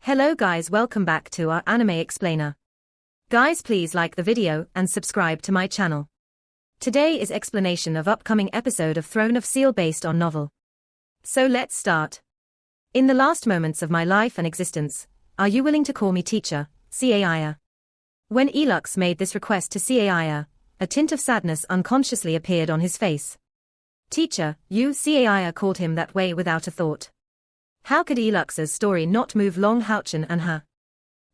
Hello guys, welcome back to our anime explainer. Guys, please like the video and subscribe to my channel. Today is explanation of upcoming episode of Throne of Seal based on novel. So let's start. In the last moments of my life and existence, are you willing to call me teacher, Caiya? When Elux made this request to Caiya, a tint of sadness unconsciously appeared on his face. Teacher, you, Caiya called him that way without a thought. How could Elux's story not move Long Houchen and her?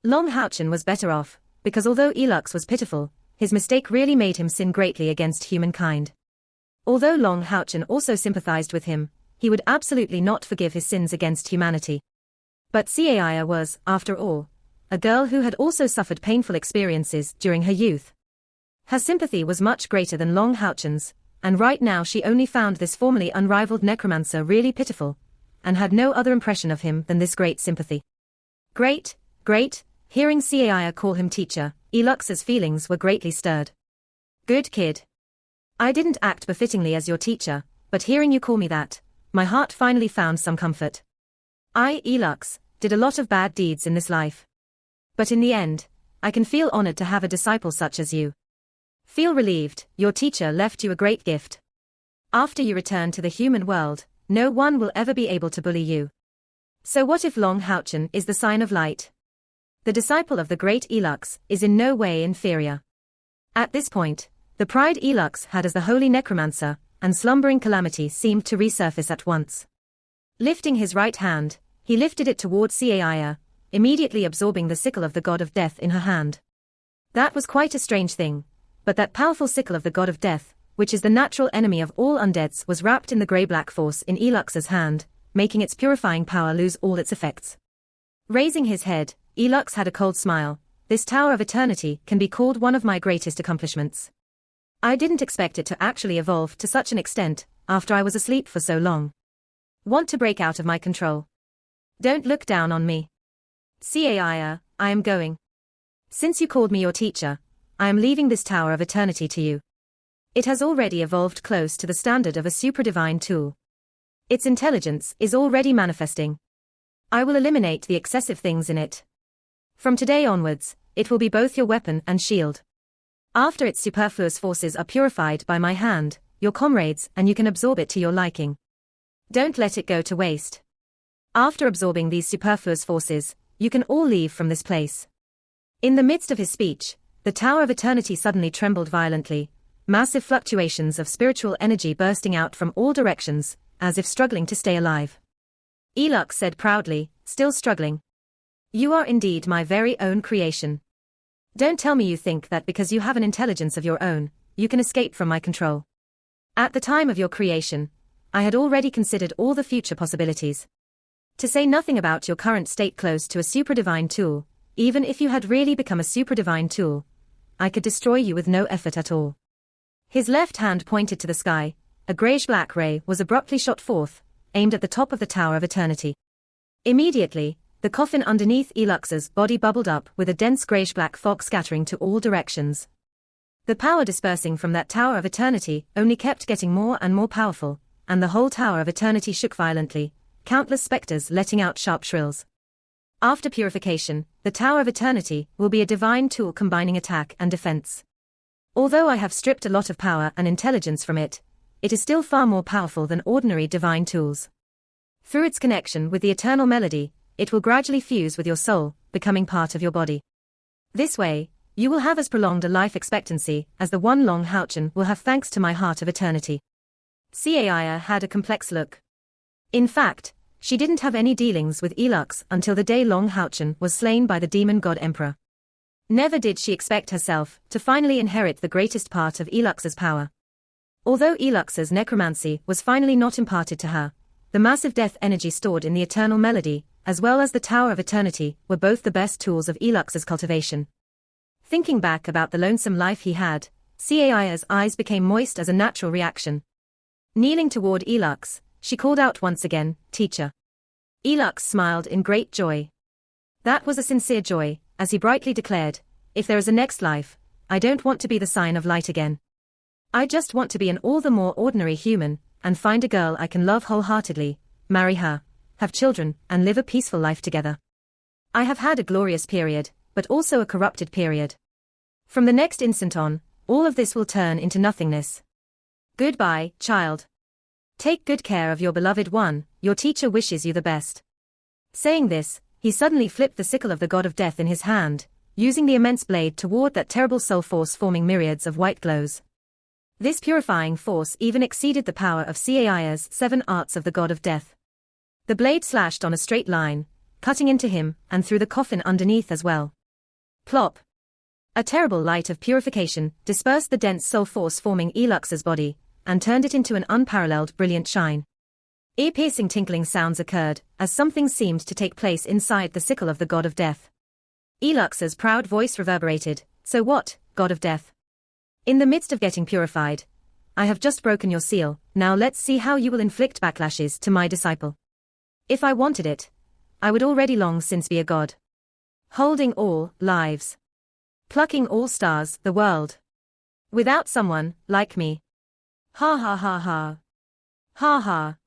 Long Houchen was better off, because although Elux was pitiful, his mistake really made him sin greatly against humankind. Although Long Houchen also sympathized with him, he would absolutely not forgive his sins against humanity. But Caiya was, after all, a girl who had also suffered painful experiences during her youth. Her sympathy was much greater than Long Houchen's, and right now she only found this formerly unrivaled necromancer really pitiful, and had no other impression of him than this great sympathy. Great. Hearing Caiya call him teacher, Elux's feelings were greatly stirred. Good kid. I didn't act befittingly as your teacher, but hearing you call me that, my heart finally found some comfort. I, Elux, did a lot of bad deeds in this life. But in the end, I can feel honored to have a disciple such as you. Feel relieved, your teacher left you a great gift. After you return to the human world, no one will ever be able to bully you. So what if Long Houchen is the sign of light? The disciple of the great Elux is in no way inferior. At this point, the pride Elux had as the holy necromancer and slumbering calamity seemed to resurface at once. Lifting his right hand, he lifted it towards Caiya, immediately absorbing the sickle of the god of death in her hand. That was quite a strange thing, but that powerful sickle of the god of death, which is the natural enemy of all undeads, was wrapped in the grey-black force in Elux's hand, making its purifying power lose all its effects. Raising his head, Elux had a cold smile. This Tower of Eternity can be called one of my greatest accomplishments. I didn't expect it to actually evolve to such an extent, after I was asleep for so long. Want to break out of my control? Don't look down on me. Caiya, I am going. Since you called me your teacher, I am leaving this Tower of Eternity to you. It has already evolved close to the standard of a supradivine tool. Its intelligence is already manifesting. I will eliminate the excessive things in it. From today onwards, it will be both your weapon and shield. After its superfluous forces are purified by my hand, your comrades, and you can absorb it to your liking. Don't let it go to waste. After absorbing these superfluous forces, you can all leave from this place. In the midst of his speech, the Tower of Eternity suddenly trembled violently, massive fluctuations of spiritual energy bursting out from all directions, as if struggling to stay alive. Elux said proudly, still struggling. You are indeed my very own creation. Don't tell me you think that because you have an intelligence of your own, you can escape from my control. At the time of your creation, I had already considered all the future possibilities. To say nothing about your current state close to a supradivine tool, even if you had really become a supradivine tool, I could destroy you with no effort at all. His left hand pointed to the sky. A greyish-black ray was abruptly shot forth, aimed at the top of the Tower of Eternity. Immediately, the coffin underneath Elux's body bubbled up with a dense greyish-black fog scattering to all directions. The power dispersing from that Tower of Eternity only kept getting more and more powerful, and the whole Tower of Eternity shook violently, countless spectres letting out sharp shrills. After purification, the Tower of Eternity will be a divine tool combining attack and defense. Although I have stripped a lot of power and intelligence from it, it is still far more powerful than ordinary divine tools. Through its connection with the eternal melody, it will gradually fuse with your soul, becoming part of your body. This way, you will have as prolonged a life expectancy as the one Long Houchen will have thanks to my Heart of Eternity. Caiya had a complex look. In fact, she didn't have any dealings with Elux until the day Long Houchen was slain by the demon god Emperor. Never did she expect herself to finally inherit the greatest part of Elux's power. Although Elux's necromancy was finally not imparted to her, the massive death energy stored in the eternal melody, as well as the Tower of Eternity, were both the best tools of Elux's cultivation. Thinking back about the lonesome life he had, Caiya's eyes became moist as a natural reaction. Kneeling toward Elux, she called out once again, "Teacher." Elux smiled in great joy. That was a sincere joy, as he brightly declared, "If there is a next life, I don't want to be the sign of light again. I just want to be an all the more ordinary human, and find a girl I can love wholeheartedly, marry her, have children, and live a peaceful life together." I have had a glorious period, but also a corrupted period. From the next instant on, all of this will turn into nothingness. Goodbye, child. Take good care of your beloved one, your teacher wishes you the best. Saying this, he suddenly flipped the sickle of the god of death in his hand, using the immense blade to ward that terrible soul force, forming myriads of white glows. This purifying force even exceeded the power of Caia's 7 arts of the god of death. The blade slashed on a straight line, cutting into him and through the coffin underneath as well. Plop! A terrible light of purification dispersed the dense soul force forming Elux's body, and turned it into an unparalleled brilliant shine. Ear-piercing tinkling sounds occurred, as something seemed to take place inside the sickle of the god of death. Elux's proud voice reverberated, "So what, god of death? In the midst of getting purified, I have just broken your seal, now let's see how you will inflict backlashes to my disciple. If I wanted it, I would already long since be a god. Holding all lives. Plucking all stars, the world. Without someone like me. Ha ha ha ha. Ha ha."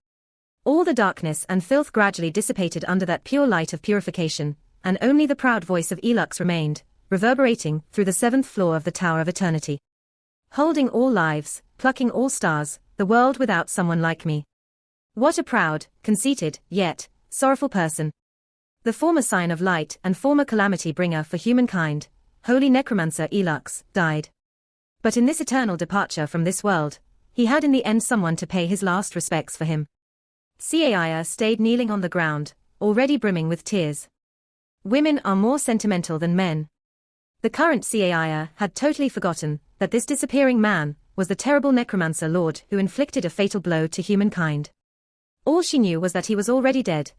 All the darkness and filth gradually dissipated under that pure light of purification, and only the proud voice of Elux remained, reverberating through the 7th floor of the Tower of Eternity. Holding all lives, plucking all stars, the world without someone like me. What a proud, conceited, yet sorrowful person. The former sign of light and former calamity bringer for humankind, holy necromancer Elux, died. But in this eternal departure from this world, he had in the end someone to pay his last respects for him. Caia stayed kneeling on the ground, already brimming with tears. Women are more sentimental than men. The current Caia had totally forgotten that this disappearing man was the terrible necromancer lord who inflicted a fatal blow to humankind. All she knew was that he was already dead,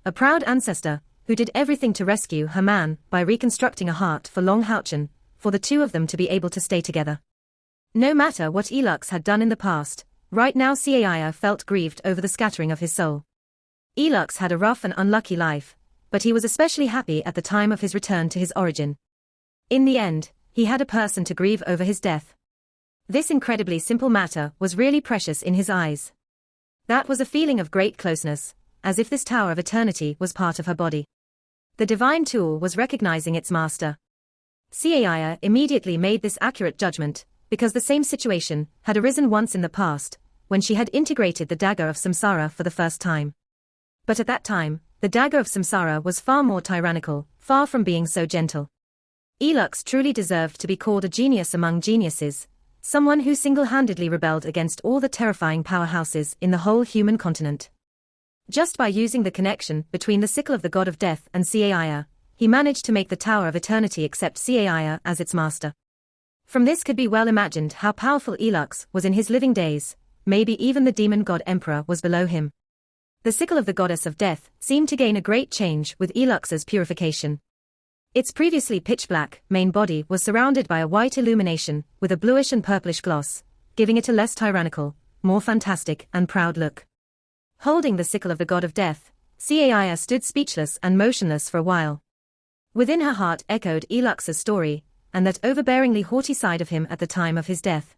a proud ancestor who did everything to rescue her man by reconstructing a heart for Long Houchen, for the two of them to be able to stay together. No matter what Elux had done in the past, right now Caia felt grieved over the scattering of his soul. Elux had a rough and unlucky life, but he was especially happy at the time of his return to his origin. In the end, he had a person to grieve over his death. This incredibly simple matter was really precious in his eyes. That was a feeling of great closeness, as if this Tower of Eternity was part of her body. The divine tool was recognizing its master. Caia immediately made this accurate judgment, because the same situation had arisen once in the past, when she had integrated the dagger of samsara for the first time. But at that time, the dagger of samsara was far more tyrannical, far from being so gentle. Elux truly deserved to be called a genius among geniuses, someone who single-handedly rebelled against all the terrifying powerhouses in the whole human continent. Just by using the connection between the sickle of the god of death and Caia, he managed to make the Tower of Eternity accept Caia as its master. From this could be well imagined how powerful Elux was in his living days, maybe even the demon god emperor was below him. The sickle of the goddess of death seemed to gain a great change with Elux's purification. Its previously pitch-black main body was surrounded by a white illumination with a bluish and purplish gloss, giving it a less tyrannical, more fantastic and proud look. Holding the sickle of the god of death, Caia stood speechless and motionless for a while. Within her heart echoed Elux's story, and that overbearingly haughty side of him at the time of his death.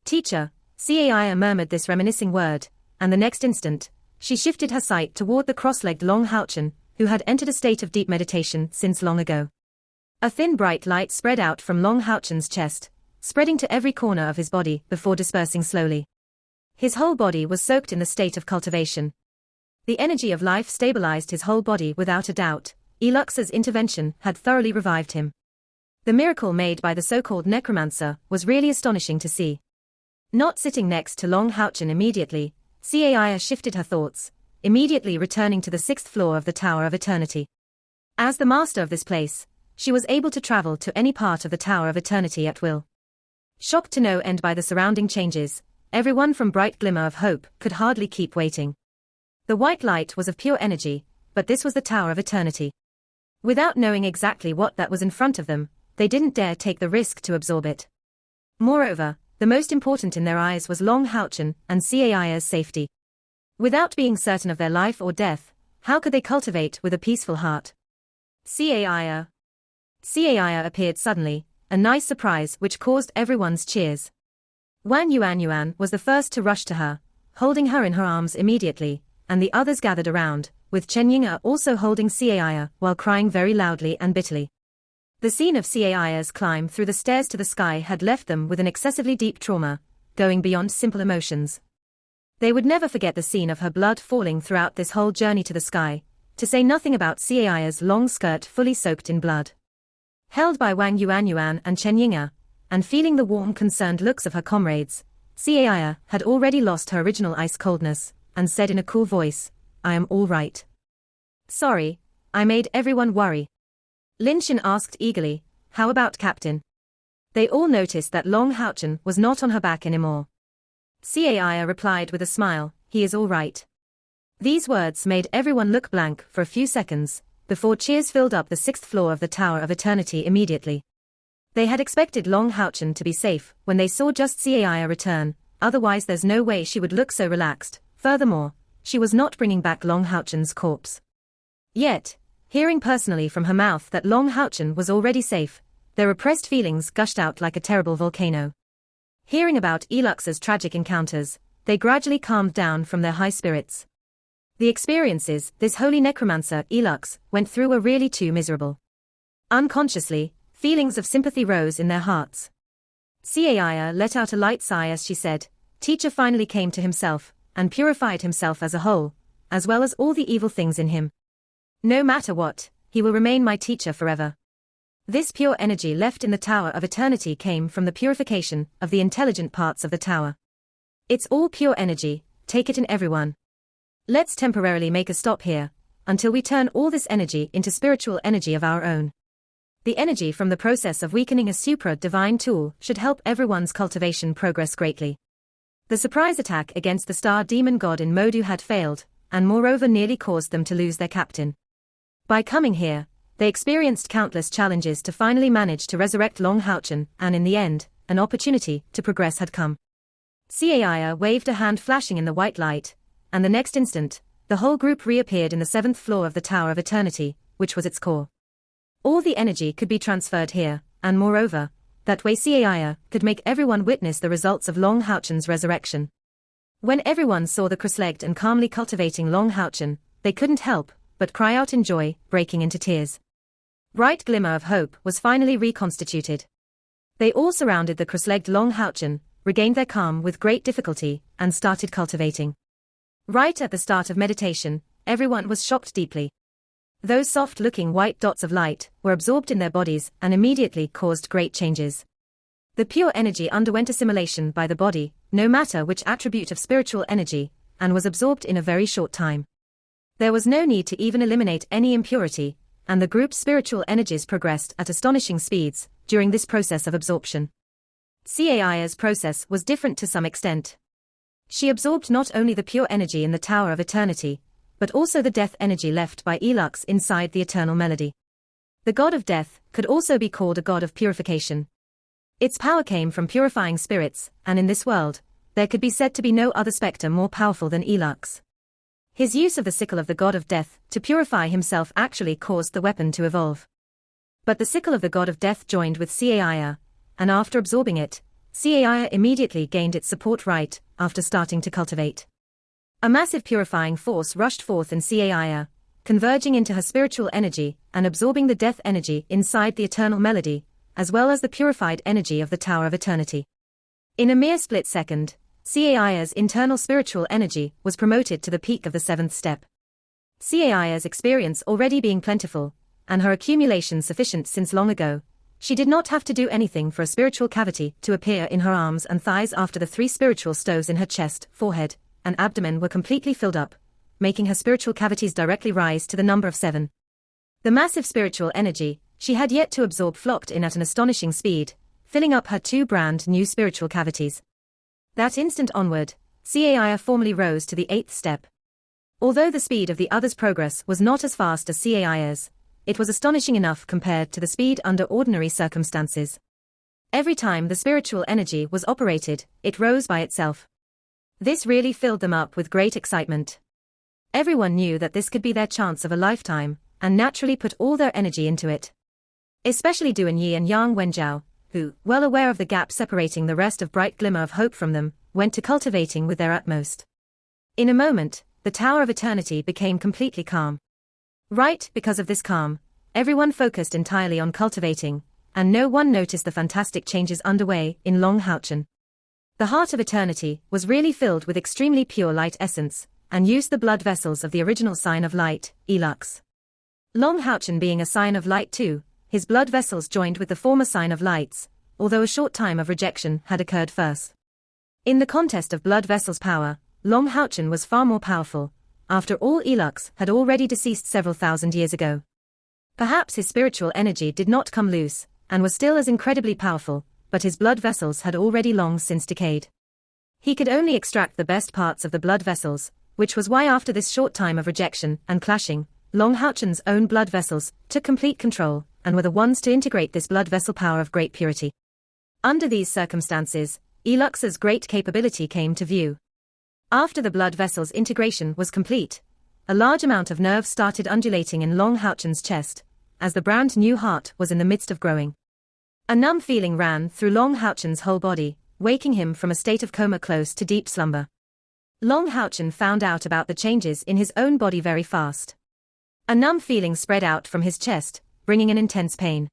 "Teacher," Caia murmured this reminiscing word, and the next instant, she shifted her sight toward the cross-legged Long Houchen, who had entered a state of deep meditation since long ago. A thin bright light spread out from Long Houchen's chest, spreading to every corner of his body before dispersing slowly. His whole body was soaked in the state of cultivation. The energy of life stabilized his whole body without a doubt. Elux's intervention had thoroughly revived him. The miracle made by the so-called necromancer was really astonishing to see. Not sitting next to Long Houchen immediately, Caia shifted her thoughts, immediately returning to the 6th floor of the Tower of Eternity. As the master of this place, she was able to travel to any part of the Tower of Eternity at will. Shocked to no end by the surrounding changes, everyone from Bright Glimmer of Hope could hardly keep waiting. The white light was of pure energy, but this was the Tower of Eternity. Without knowing exactly what that was in front of them, they didn't dare take the risk to absorb it. Moreover, the most important in their eyes was Long Houchen and Caia's safety. Without being certain of their life or death, how could they cultivate with a peaceful heart? Caia appeared suddenly, a nice surprise which caused everyone's cheers. Wan Yuan was the first to rush to her, holding her in her arms immediately, and the others gathered around, with Chen Ying'er also holding Caia while crying very loudly and bitterly. The scene of Caia's climb through the stairs to the sky had left them with an excessively deep trauma, going beyond simple emotions. They would never forget the scene of her blood falling throughout this whole journey to the sky, to say nothing about Caia's long skirt fully soaked in blood. Held by Wang Yuanyuan and Chen Ying'er, and feeling the warm concerned looks of her comrades, Caia had already lost her original ice coldness, and said in a cool voice, "I am all right." "Sorry, I made everyone worry." Lin Xin asked eagerly, "How about Captain?" They all noticed that Long Haochen was not on her back anymore. Caia replied with a smile, "He is all right." These words made everyone look blank for a few seconds, before cheers filled up the 6th floor of the Tower of Eternity immediately. They had expected Long Haochen to be safe when they saw just Caia return, otherwise there's no way she would look so relaxed. Furthermore, she was not bringing back Long Haochen's corpse. Yet, hearing personally from her mouth that Long Haochen was already safe, their repressed feelings gushed out like a terrible volcano. Hearing about Elux's tragic encounters, they gradually calmed down from their high spirits. The experiences this holy necromancer Elux went through were really too miserable. Unconsciously, feelings of sympathy rose in their hearts. Caia let out a light sigh as she said, "Teacher finally came to himself, and purified himself as a whole, as well as all the evil things in him. No matter what, he will remain my teacher forever." This pure energy left in the Tower of Eternity came from the purification of the intelligent parts of the tower. It's all pure energy, take it in everyone. Let's temporarily make a stop here, until we turn all this energy into spiritual energy of our own. The energy from the process of weakening a supra-divine tool should help everyone's cultivation progress greatly. The surprise attack against the star demon god in Modu had failed, and moreover nearly caused them to lose their captain. By coming here, they experienced countless challenges to finally manage to resurrect Long Haochen, and in the end, an opportunity to progress had come. Caia waved a hand flashing in the white light, and the next instant, the whole group reappeared in the 7th floor of the Tower of Eternity, which was its core. All the energy could be transferred here, and moreover, that way Caia could make everyone witness the results of Long Haochen's resurrection. When everyone saw the cross-legged and calmly cultivating Long Haochen, they couldn't help but cry out in joy, breaking into tears. Bright glimmer of hope was finally reconstituted. They all surrounded the cross-legged Long Haochen, regained their calm with great difficulty, and started cultivating. Right at the start of meditation, everyone was shocked deeply. Those soft-looking white dots of light were absorbed in their bodies and immediately caused great changes. The pure energy underwent assimilation by the body, no matter which attribute of spiritual energy, and was absorbed in a very short time. There was no need to even eliminate any impurity, and the group's spiritual energies progressed at astonishing speeds during this process of absorption. Caia's process was different to some extent. She absorbed not only the pure energy in the Tower of Eternity, but also the death energy left by Elux inside the eternal melody. The god of death could also be called a god of purification. Its power came from purifying spirits, and in this world, there could be said to be no other spectre more powerful than Elux. His use of the sickle of the god of death to purify himself actually caused the weapon to evolve. But the sickle of the god of death joined with Caia, and after absorbing it, Caia immediately gained its support right after starting to cultivate. A massive purifying force rushed forth in Caia, converging into her spiritual energy and absorbing the death energy inside the eternal melody, as well as the purified energy of the Tower of Eternity. In a mere split second, Caia's internal spiritual energy was promoted to the peak of the 7th step. Caia's experience already being plentiful, and her accumulation sufficient since long ago, she did not have to do anything for a spiritual cavity to appear in her arms and thighs after the 3 spiritual stoves in her chest, forehead, and abdomen were completely filled up, making her spiritual cavities directly rise to the number of 7. The massive spiritual energy she had yet to absorb flocked in at an astonishing speed, filling up her 2 brand new spiritual cavities. That instant onward, Caia formally rose to the 8th step. Although the speed of the others' progress was not as fast as Caia's, it was astonishing enough compared to the speed under ordinary circumstances. Every time the spiritual energy was operated, it rose by itself. This really filled them up with great excitement. Everyone knew that this could be their chance of a lifetime, and naturally put all their energy into it. Especially Duan Yi and Yang Wenjiao, who, well aware of the gap separating the rest of bright glimmer of hope from them, went to cultivating with their utmost. In a moment, the Tower of Eternity became completely calm. Right, because of this calm, everyone focused entirely on cultivating, and no one noticed the fantastic changes underway in Long Houchen. The Heart of Eternity was really filled with extremely pure light essence, and used the blood vessels of the original sign of light, Elux. Long Houchen being a sign of light too, his blood vessels joined with the former sign of lights, although a short time of rejection had occurred first. In the contest of blood vessels power, Long Houchen was far more powerful. After all, Elux had already deceased several thousand years ago. Perhaps his spiritual energy did not come loose, and was still as incredibly powerful, but his blood vessels had already long since decayed. He could only extract the best parts of the blood vessels, which was why after this short time of rejection and clashing, Long Houchen's own blood vessels took complete control, and were the ones to integrate this blood vessel power of great purity. Under these circumstances, Elux's great capability came to view. After the blood vessels integration was complete, a large amount of nerves started undulating in Long Houchen's chest, as the brand new heart was in the midst of growing. A numb feeling ran through Long Houchen's whole body, waking him from a state of coma close to deep slumber. Long Houchen found out about the changes in his own body very fast. A numb feeling spread out from his chest, bringing an intense pain.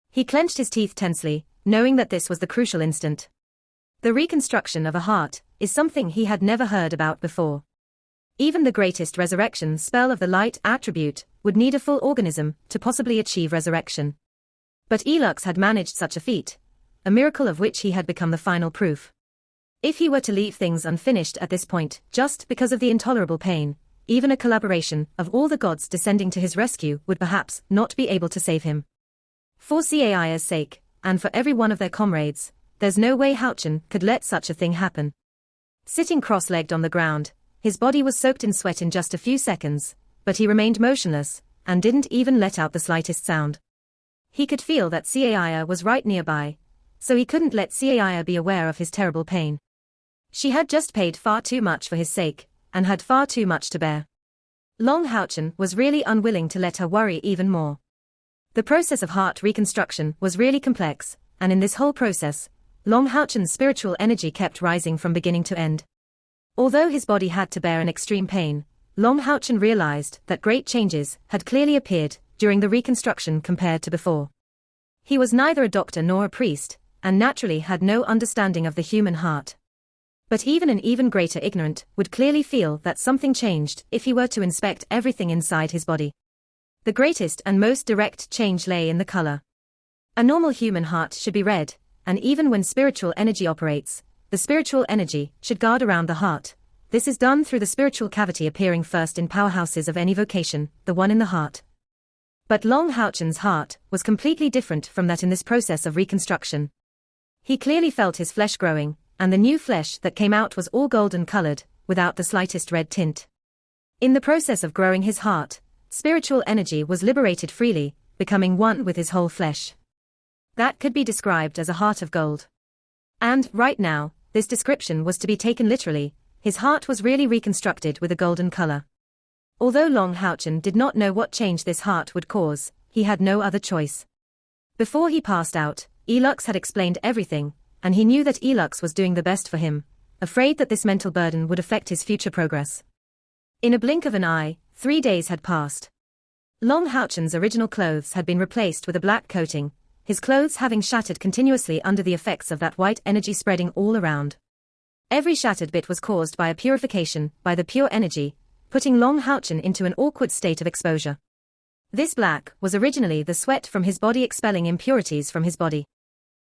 He clenched his teeth tensely, knowing that this was the crucial instant. The reconstruction of a heart is something he had never heard about before. Even the greatest resurrection spell of the light attribute would need a full organism to possibly achieve resurrection. But Elux had managed such a feat, a miracle of which he had become the final proof. If he were to leave things unfinished at this point, just because of the intolerable pain, even a collaboration of all the gods descending to his rescue would perhaps not be able to save him. For Caia's sake, and for every one of their comrades, there's no way Houchen could let such a thing happen. Sitting cross-legged on the ground, his body was soaked in sweat in just a few seconds, but he remained motionless, and didn't even let out the slightest sound. He could feel that Caia was right nearby, so he couldn't let Caia be aware of his terrible pain. She had just paid far too much for his sake, and had far too much to bear. Long Houchen was really unwilling to let her worry even more. The process of heart reconstruction was really complex, and in this whole process, Long Houchen's spiritual energy kept rising from beginning to end. Although his body had to bear an extreme pain, Long Houchen realized that great changes had clearly appeared during the reconstruction compared to before. He was neither a doctor nor a priest, and naturally had no understanding of the human heart. But even an even greater ignorant would clearly feel that something changed if he were to inspect everything inside his body. The greatest and most direct change lay in the color. A normal human heart should be red, and even when spiritual energy operates, the spiritual energy should guard around the heart. This is done through the spiritual cavity appearing first in powerhouses of any vocation, the one in the heart. But Long Houchen's heart was completely different from that in this process of reconstruction. He clearly felt his flesh growing, and the new flesh that came out was all golden colored, without the slightest red tint. In the process of growing his heart, spiritual energy was liberated freely, becoming one with his whole flesh. That could be described as a heart of gold. And, right now, this description was to be taken literally. His heart was really reconstructed with a golden color. Although Long Houchen did not know what change this heart would cause, he had no other choice. Before he passed out, Elux had explained everything, and he knew that Elux was doing the best for him, afraid that this mental burden would affect his future progress. In a blink of an eye, 3 days had passed. Long Houchen's original clothes had been replaced with a black coating, his clothes having shattered continuously under the effects of that white energy spreading all around. Every shattered bit was caused by a purification, by the pure energy, putting Long Houchen into an awkward state of exposure. This black was originally the sweat from his body expelling impurities from his body.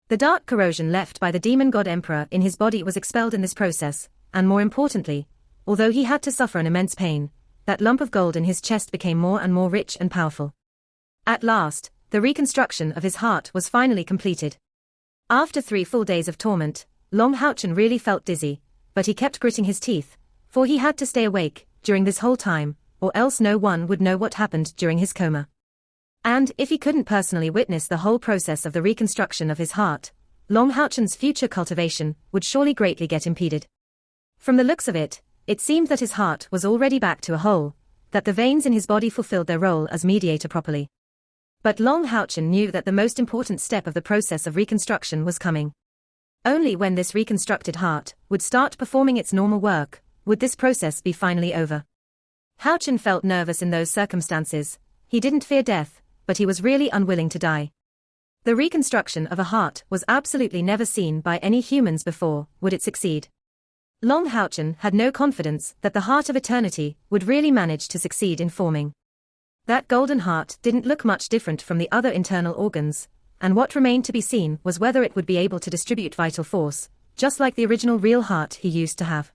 The dark corrosion left by the demon god emperor in his body was expelled in this process, and more importantly, although he had to suffer an immense pain, that lump of gold in his chest became more and more rich and powerful. At last, the reconstruction of his heart was finally completed. After 3 full days of torment, Long Houchen really felt dizzy, but he kept gritting his teeth, for he had to stay awake during this whole time, or else no one would know what happened during his coma. And if he couldn't personally witness the whole process of the reconstruction of his heart, Long Houchen's future cultivation would surely greatly get impeded. From the looks of it, it seemed that his heart was already back to a whole, that the veins in his body fulfilled their role as mediator properly. But Long Houchen knew that the most important step of the process of reconstruction was coming. Only when this reconstructed heart would start performing its normal work, would this process be finally over. Houchen felt nervous in those circumstances. He didn't fear death, but he was really unwilling to die. The reconstruction of a heart was absolutely never seen by any humans before. Would it succeed? Long Houchen had no confidence that the heart of eternity would really manage to succeed in forming. That golden heart didn't look much different from the other internal organs, and what remained to be seen was whether it would be able to distribute vital force, just like the original real heart he used to have.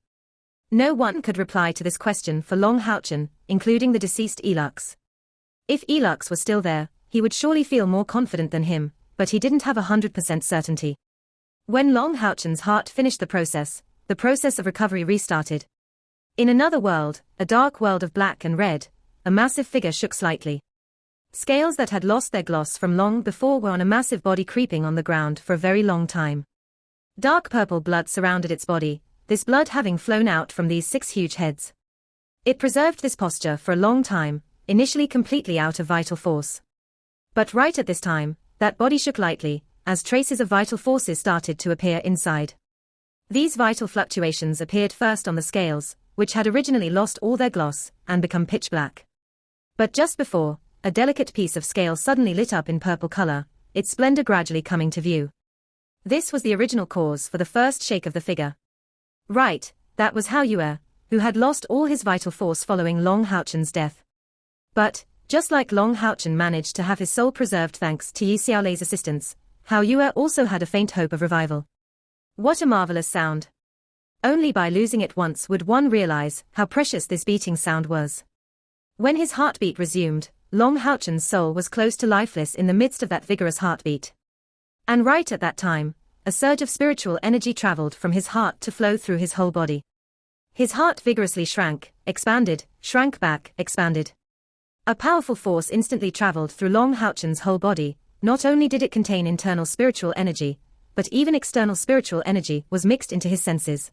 No one could reply to this question for Long Houchen, including the deceased Elux. If Elux was still there, he would surely feel more confident than him, but he didn't have 100% certainty. When Long Houchen's heart finished the process of recovery restarted. In another world, a dark world of black and red, a massive figure shook slightly. Scales that had lost their gloss from long before were on a massive body creeping on the ground for a very long time. Dark purple blood surrounded its body, this blood having flown out from these 6 huge heads. It preserved this posture for a long time, initially completely out of vital force. But right at this time, that body shook lightly, as traces of vital forces started to appear inside. These vital fluctuations appeared first on the scales, which had originally lost all their gloss, and become pitch black. But just before, a delicate piece of scale suddenly lit up in purple color, its splendor gradually coming to view. This was the original cause for the first shake of the figure. Right, that was Hao Yue, who had lost all his vital force following Long Houchen's death. But, just like Long Houchen managed to have his soul preserved thanks to Yi Xiaolei's assistance, Hao Yue also had a faint hope of revival. What a marvelous sound! Only by losing it once would one realize how precious this beating sound was. When his heartbeat resumed, Long Houchen's soul was close to lifeless in the midst of that vigorous heartbeat. And right at that time, a surge of spiritual energy traveled from his heart to flow through his whole body. His heart vigorously shrank, expanded, shrank back, expanded. A powerful force instantly traveled through Long Houchen's whole body. Not only did it contain internal spiritual energy, but even external spiritual energy was mixed into his senses.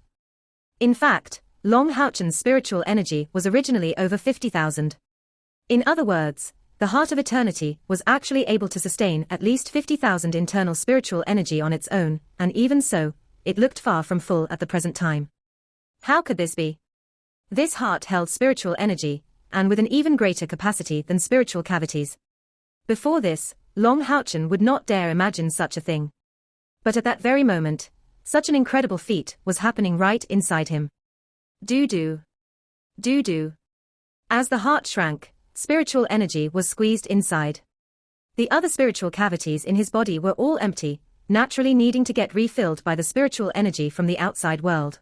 In fact, Long Houchen's spiritual energy was originally over 50,000. In other words, the heart of eternity was actually able to sustain at least 50,000 internal spiritual energy on its own, and even so, it looked far from full at the present time. How could this be? This heart held spiritual energy, and with an even greater capacity than spiritual cavities. Before this, Long Houchen would not dare imagine such a thing. But at that very moment, such an incredible feat was happening right inside him. Do-do. Do-do. As the heart shrank, spiritual energy was squeezed inside. The other spiritual cavities in his body were all empty, naturally needing to get refilled by the spiritual energy from the outside world.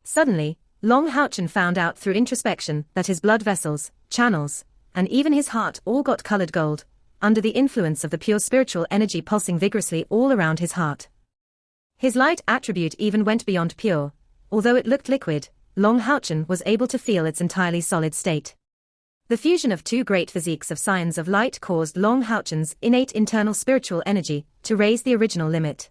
Suddenly, Long Houchen found out through introspection that his blood vessels, channels, and even his heart all got colored gold, under the influence of the pure spiritual energy pulsing vigorously all around his heart. His light attribute even went beyond pure. Although it looked liquid, Long Houchen was able to feel its entirely solid state. The fusion of 2 great physiques of scions of light caused Long Houchen's innate internal spiritual energy to raise the original limit.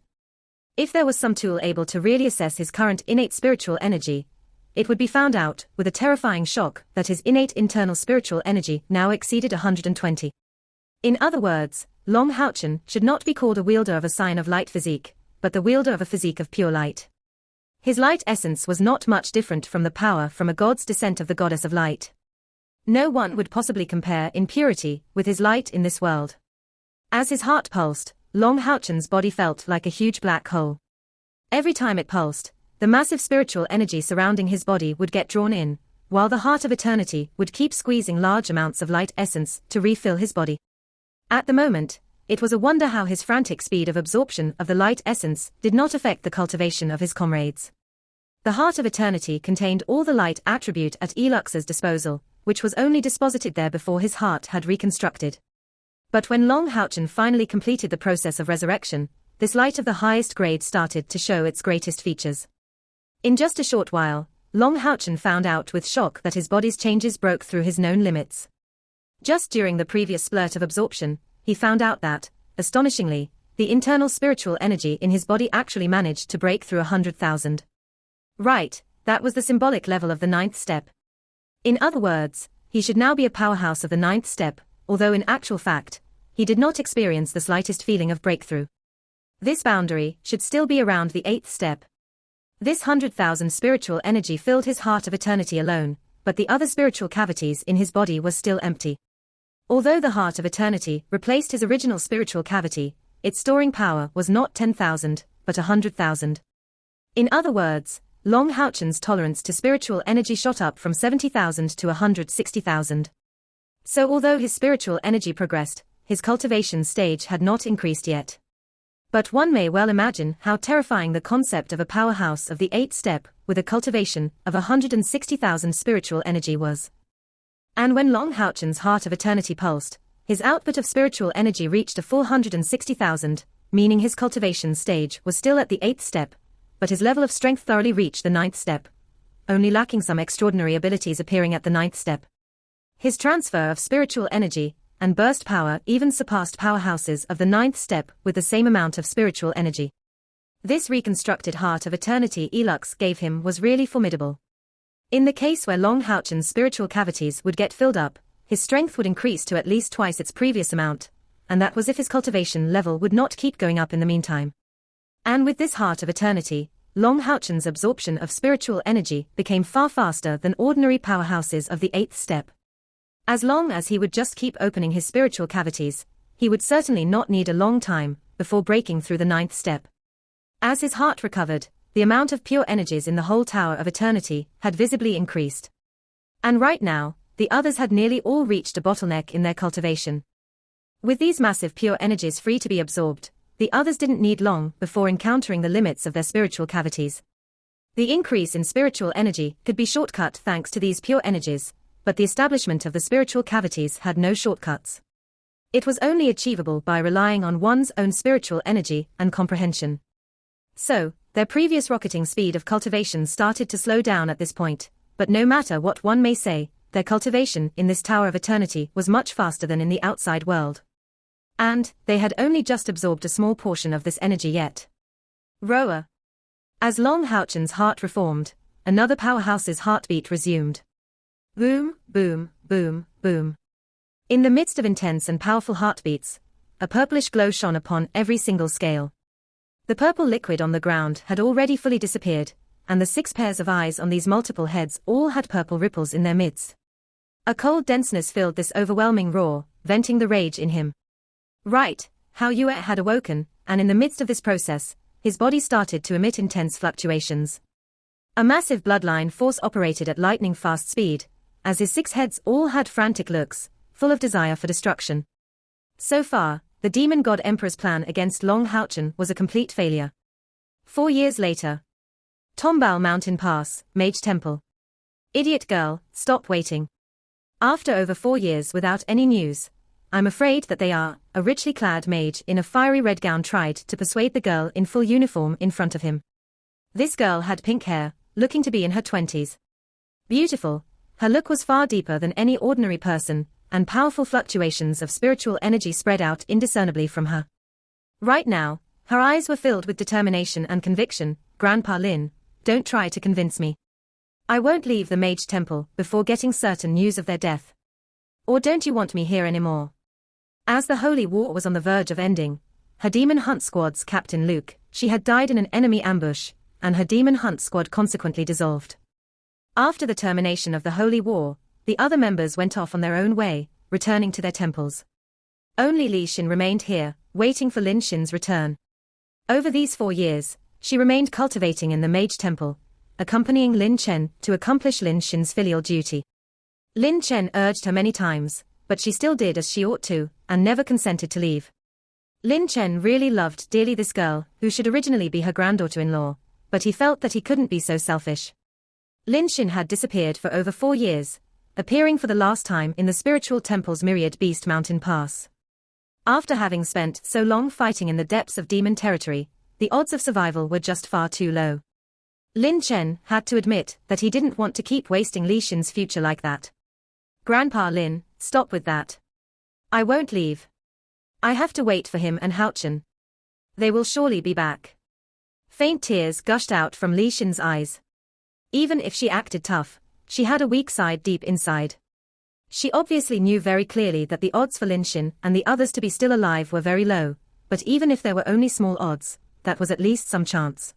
If there was some tool able to really assess his current innate spiritual energy, it would be found out, with a terrifying shock, that his innate internal spiritual energy now exceeded 120. In other words, Long Houchen should not be called a wielder of a scion of light physique, but the wielder of a physique of pure light. His light essence was not much different from the power from a god's descent of the goddess of light. No one would possibly compare in purity with his light in this world. As his heart pulsed, Long Houchen's body felt like a huge black hole. Every time it pulsed, the massive spiritual energy surrounding his body would get drawn in, while the heart of eternity would keep squeezing large amounts of light essence to refill his body. At the moment, it was a wonder how his frantic speed of absorption of the light essence did not affect the cultivation of his comrades. The heart of eternity contained all the light attribute at Elux's disposal, which was only disposited there before his heart had reconstructed. But when Long Houchen finally completed the process of resurrection, this light of the highest grade started to show its greatest features. In just a short while, Long Houchen found out with shock that his body's changes broke through his known limits. Just during the previous splurt of absorption, he found out that, astonishingly, the internal spiritual energy in his body actually managed to break through 100,000. Right, that was the symbolic level of the 9th step. In other words, he should now be a powerhouse of the 9th step, although in actual fact, he did not experience the slightest feeling of breakthrough. This boundary should still be around the 8th step. This 100,000 spiritual energy filled his heart of eternity alone, but the other spiritual cavities in his body were still empty. Although the Heart of Eternity replaced his original spiritual cavity, its storing power was not 10,000, but 100,000. In other words, Long Houchen's tolerance to spiritual energy shot up from 70,000 to 160,000. So although his spiritual energy progressed, his cultivation stage had not increased yet. But one may well imagine how terrifying the concept of a powerhouse of the 8th step, with a cultivation of 160,000 spiritual energy was. And when Long Houchen's Heart of Eternity pulsed, his output of spiritual energy reached a full 160,000, meaning his cultivation stage was still at the 8th step, but his level of strength thoroughly reached the 9th step, only lacking some extraordinary abilities appearing at the 9th step. His transfer of spiritual energy and burst power even surpassed powerhouses of the 9th step with the same amount of spiritual energy. This reconstructed Heart of Eternity Elux gave him was really formidable. In the case where Long Houchen's spiritual cavities would get filled up, his strength would increase to at least twice its previous amount, and that was if his cultivation level would not keep going up in the meantime. And with this Heart of Eternity, Long Houchen's absorption of spiritual energy became far faster than ordinary powerhouses of the 8th step. As long as he would just keep opening his spiritual cavities, he would certainly not need a long time before breaking through the 9th step. As his heart recovered, the amount of pure energies in the whole Tower of Eternity had visibly increased. And right now, the others had nearly all reached a bottleneck in their cultivation. With these massive pure energies free to be absorbed, the others didn't need long before encountering the limits of their spiritual cavities. The increase in spiritual energy could be shortcut thanks to these pure energies, but the establishment of the spiritual cavities had no shortcuts. It was only achievable by relying on one's own spiritual energy and comprehension. So, their previous rocketing speed of cultivation started to slow down at this point, but no matter what one may say, their cultivation in this Tower of Eternity was much faster than in the outside world. And they had only just absorbed a small portion of this energy yet. Roar. As Long Houchen's heart reformed, another powerhouse's heartbeat resumed. Boom, boom, boom, boom. In the midst of intense and powerful heartbeats, a purplish glow shone upon every single scale. The purple liquid on the ground had already fully disappeared, and the 6 pairs of eyes on these multiple heads all had purple ripples in their midst. A cold denseness filled this overwhelming roar, venting the rage in him. Right, Hao Yue had awoken, and in the midst of this process, his body started to emit intense fluctuations. A massive bloodline force operated at lightning-fast speed, as his 6 heads all had frantic looks, full of desire for destruction. So far, the Demon God Emperor's plan against Long Houchen was a complete failure. 4 years later. Tombao Mountain Pass, Mage Temple. Idiot girl, stop waiting. After over 4 years without any news, I'm afraid that they are, a richly clad mage in a fiery red gown tried to persuade the girl in full uniform in front of him. This girl had pink hair, looking to be in her 20s. Beautiful, her look was far deeper than any ordinary person, and powerful fluctuations of spiritual energy spread out indiscernibly from her. Right now, her eyes were filled with determination and conviction. Grandpa Lin, don't try to convince me. I won't leave the Mage Temple before getting certain news of their death. Or don't you want me here anymore? As the Holy War was on the verge of ending, her Demon Hunt Squad's Captain Luke, she had died in an enemy ambush, and her Demon Hunt Squad consequently dissolved. After the termination of the Holy War, the other members went off on their own way, returning to their temples. Only Li Xin remained here, waiting for Lin Xin's return. Over these 4 years, she remained cultivating in the Mage Temple, accompanying Lin Chen to accomplish Lin Xin's filial duty. Lin Chen urged her many times, but she still did as she ought to, and never consented to leave. Lin Chen really loved dearly this girl, who should originally be her granddaughter-in-law, but he felt that he couldn't be so selfish. Lin Xin had disappeared for over 4 years, appearing for the last time in the spiritual temple's Myriad Beast Mountain Pass. After having spent so long fighting in the depths of demon territory, the odds of survival were just far too low. Lin Chen had to admit that he didn't want to keep wasting Li Xin's future like that. Grandpa Lin, stop with that. I won't leave. I have to wait for him and Houchen. They will surely be back. Faint tears gushed out from Li Xin's eyes. Even if she acted tough, she had a weak side deep inside. She obviously knew very clearly that the odds for Lin Xin and the others to be still alive were very low, but even if there were only small odds, that was at least some chance.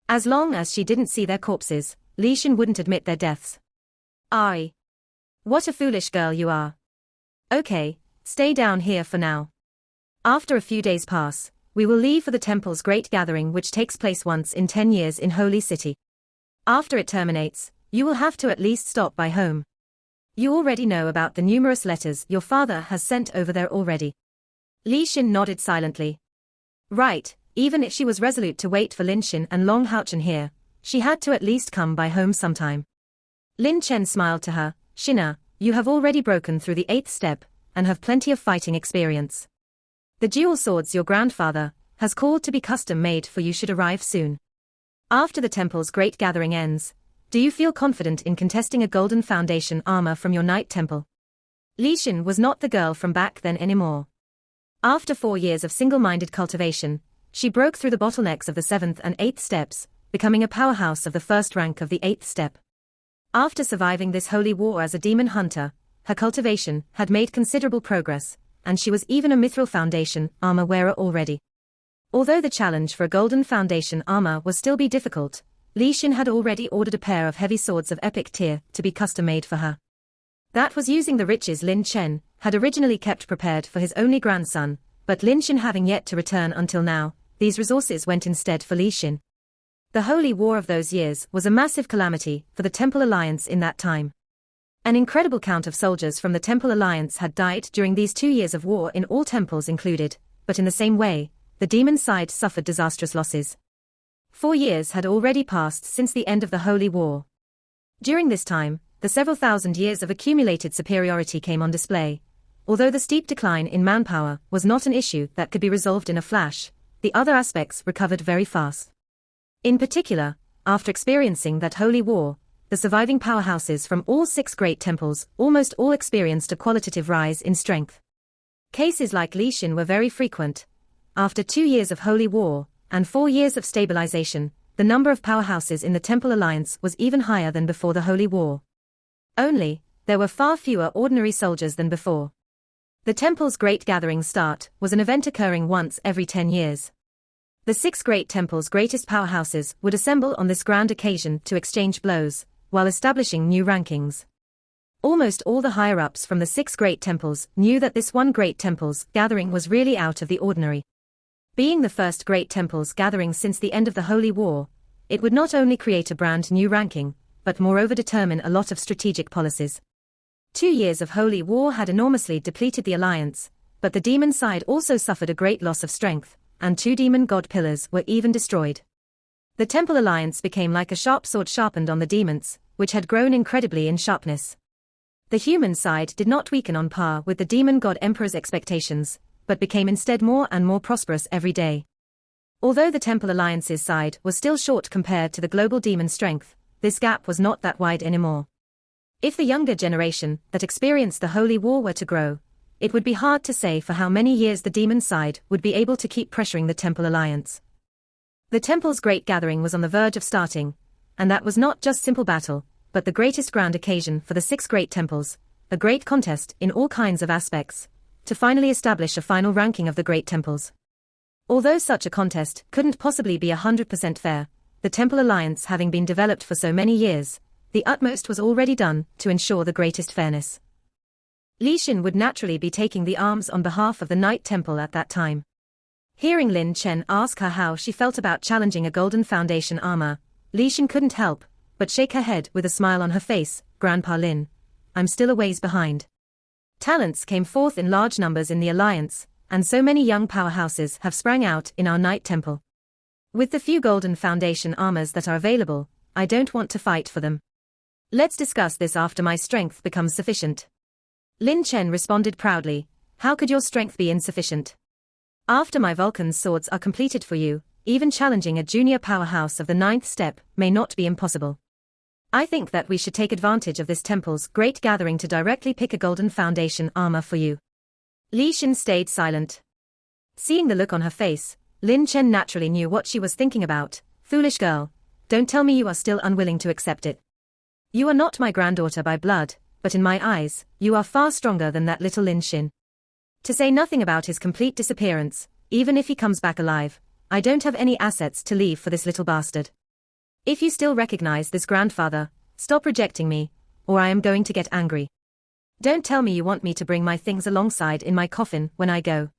As long as she didn't see their corpses, Li Xin wouldn't admit their deaths. Ai. What a foolish girl you are. Okay, stay down here for now. After a few days pass, we will leave for the temple's great gathering which takes place once in 10 years in Holy City. After it terminates, you will have to at least stop by home. You already know about the numerous letters your father has sent over there already. Li Xin nodded silently. Right, even if she was resolute to wait for Lin Xin and Long Haochen here, she had to at least come by home sometime. Lin Chen smiled to her. Xina, you have already broken through the 8th step, and have plenty of fighting experience. The dual swords your grandfather has called to be custom-made for you should arrive soon. After the temple's great gathering ends, do you feel confident in contesting a golden foundation armor from your Night Temple? Li Xin was not the girl from back then anymore. After 4 years of single-minded cultivation, she broke through the bottlenecks of the 7th and 8th steps, becoming a powerhouse of the first rank of the 8th step. After surviving this holy war as a demon hunter, her cultivation had made considerable progress, and she was even a mithril foundation armor wearer already. Although the challenge for a golden foundation armor was still be difficult, Li Xin had already ordered a pair of heavy swords of epic tier to be custom-made for her. That was using the riches Lin Chen had originally kept prepared for his only grandson, but Lin Xin having yet to return until now, these resources went instead for Li Xin. The holy war of those years was a massive calamity for the Temple Alliance in that time. An incredible count of soldiers from the Temple Alliance had died during these 2 years of war in all temples included, but in the same way, the demon side suffered disastrous losses. 4 years had already passed since the end of the holy war. During this time, the several thousand years of accumulated superiority came on display. Although the steep decline in manpower was not an issue that could be resolved in a flash, the other aspects recovered very fast. In particular, after experiencing that holy war, the surviving powerhouses from all 6 great temples almost all experienced a qualitative rise in strength. Cases like Li Xin were very frequent. After 2 years of holy war, and 4 years of stabilization, the number of powerhouses in the Temple Alliance was even higher than before the holy war. Only, there were far fewer ordinary soldiers than before. The temple's great gathering start was an event occurring once every 10 years. The 6 great temples' greatest powerhouses would assemble on this grand occasion to exchange blows, while establishing new rankings. Almost all the higher-ups from the 6 great temples knew that this one great temple's gathering was really out of the ordinary. Being the first great temple's gathering since the end of the Holy War, it would not only create a brand new ranking, but moreover determine a lot of strategic policies. 2 years of Holy War had enormously depleted the alliance, but the demon side also suffered a great loss of strength, and 2 demon god pillars were even destroyed. The Temple Alliance became like a sharp sword sharpened on the demons, which had grown incredibly in sharpness. The human side did not weaken on par with the demon god emperor's expectations, but became instead more and more prosperous every day. Although the Temple Alliance's side was still short compared to the global demon strength, this gap was not that wide anymore. If the younger generation that experienced the Holy War were to grow, it would be hard to say for how many years the demon side would be able to keep pressuring the Temple Alliance. The Temple's great gathering was on the verge of starting, and that was not just simple battle, but the greatest grand occasion for the 6 great temples, a great contest in all kinds of aspects, to finally establish a final ranking of the great temples. Although such a contest couldn't possibly be 100% fair, the Temple Alliance having been developed for so many years, the utmost was already done to ensure the greatest fairness. Li Xin would naturally be taking the arms on behalf of the Night Temple at that time. Hearing Lin Chen ask her how she felt about challenging a golden foundation armor, Li Xin couldn't help but shake her head with a smile on her face. Grandpa Lin, I'm still a ways behind. Talents came forth in large numbers in the alliance, and so many young powerhouses have sprang out in our Night Temple. With the few golden foundation armors that are available, I don't want to fight for them. Let's discuss this after my strength becomes sufficient. Lin Chen responded proudly, how could your strength be insufficient? After my Vulcan's swords are completed for you, even challenging a junior powerhouse of the 9th step may not be impossible. I think that we should take advantage of this temple's great gathering to directly pick a golden foundation armor for you. Li Xin stayed silent. Seeing the look on her face, Lin Chen naturally knew what she was thinking about. Foolish girl, don't tell me you are still unwilling to accept it. You are not my granddaughter by blood, but in my eyes, you are far stronger than that little Lin Xin. To say nothing about his complete disappearance, even if he comes back alive, I don't have any assets to leave for this little bastard. If you still recognize this grandfather, stop rejecting me, or I am going to get angry. Don't tell me you want me to bring my things alongside in my coffin when I go.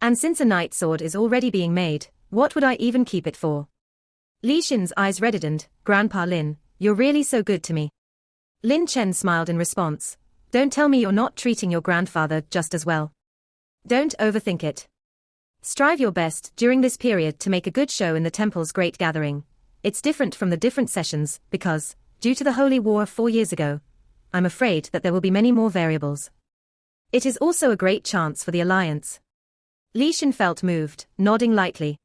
And since a night sword is already being made, what would I even keep it for? Li Xin's eyes reddened. Grandpa Lin, you're really so good to me. Lin Chen smiled in response. Don't tell me you're not treating your grandfather just as well. Don't overthink it. Strive your best during this period to make a good show in the temple's great gathering. It's different from the different sessions because, due to the holy war 4 years ago, I'm afraid that there will be many more variables. It is also a great chance for the alliance. Li Xin felt moved, nodding lightly.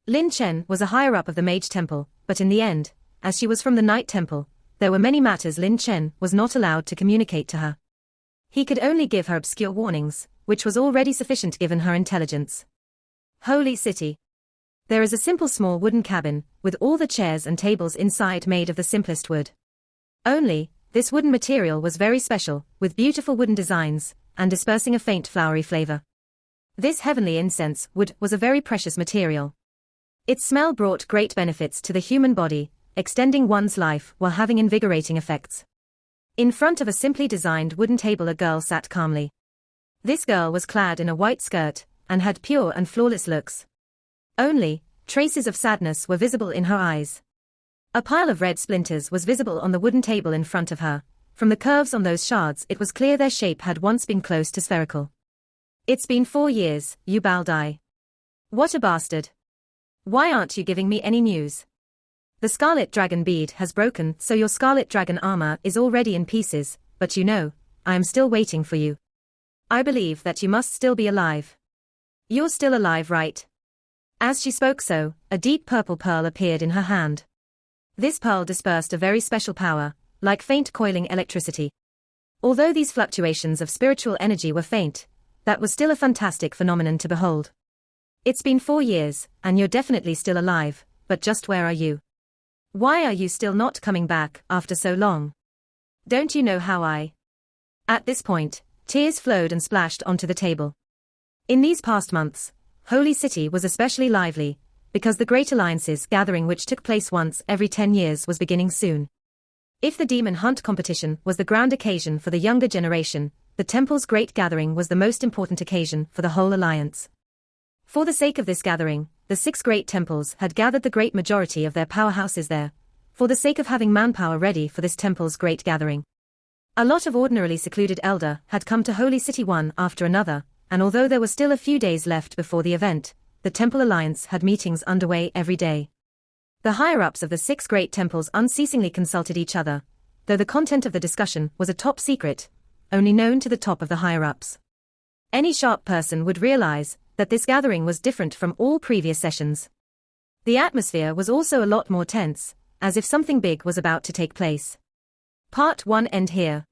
Lin Chen was a higher-up of the Mage Temple, but in the end, as she was from the Night Temple, there were many matters Lin Chen was not allowed to communicate to her. He could only give her obscure warnings, which was already sufficient given her intelligence. Holy City. There is a simple small wooden cabin, with all the chairs and tables inside made of the simplest wood. Only, this wooden material was very special, with beautiful wooden designs, and dispersing a faint flowery flavor. This heavenly incense wood was a very precious material. Its smell brought great benefits to the human body, extending one's life while having invigorating effects. In front of a simply designed wooden table a girl sat calmly. This girl was clad in a white skirt, and had pure and flawless looks. Only, traces of sadness were visible in her eyes. A pile of red splinters was visible on the wooden table in front of her. From the curves on those shards it was clear their shape had once been close to spherical. It's been 4 years, you Baldai. What a bastard. Why aren't you giving me any news? The Scarlet Dragon bead has broken, so your Scarlet Dragon armor is already in pieces, but you know, I am still waiting for you. I believe that you must still be alive. You're still alive, right? As she spoke so, a deep purple pearl appeared in her hand. This pearl dispersed a very special power, like faint coiling electricity. Although these fluctuations of spiritual energy were faint, that was still a fantastic phenomenon to behold. It's been 4 years, and you're definitely still alive, but just where are you? Why are you still not coming back after so long? Don't you know how I... At this point, tears flowed and splashed onto the table. In these past months, Holy City was especially lively, because the Great Alliance's gathering which took place once every 10 years was beginning soon. If the demon hunt competition was the grand occasion for the younger generation, the temple's great gathering was the most important occasion for the whole alliance. For the sake of this gathering, the 6 great temples had gathered the great majority of their powerhouses there, for the sake of having manpower ready for this temple's great gathering. A lot of ordinarily secluded elder had come to Holy City one after another, and although there were still a few days left before the event, the Temple Alliance had meetings underway every day. The higher-ups of the 6 great temples unceasingly consulted each other, though the content of the discussion was a top secret, only known to the top of the higher-ups. Any sharp person would realize that this gathering was different from all previous sessions. The atmosphere was also a lot more tense, as if something big was about to take place. Part 1 end here.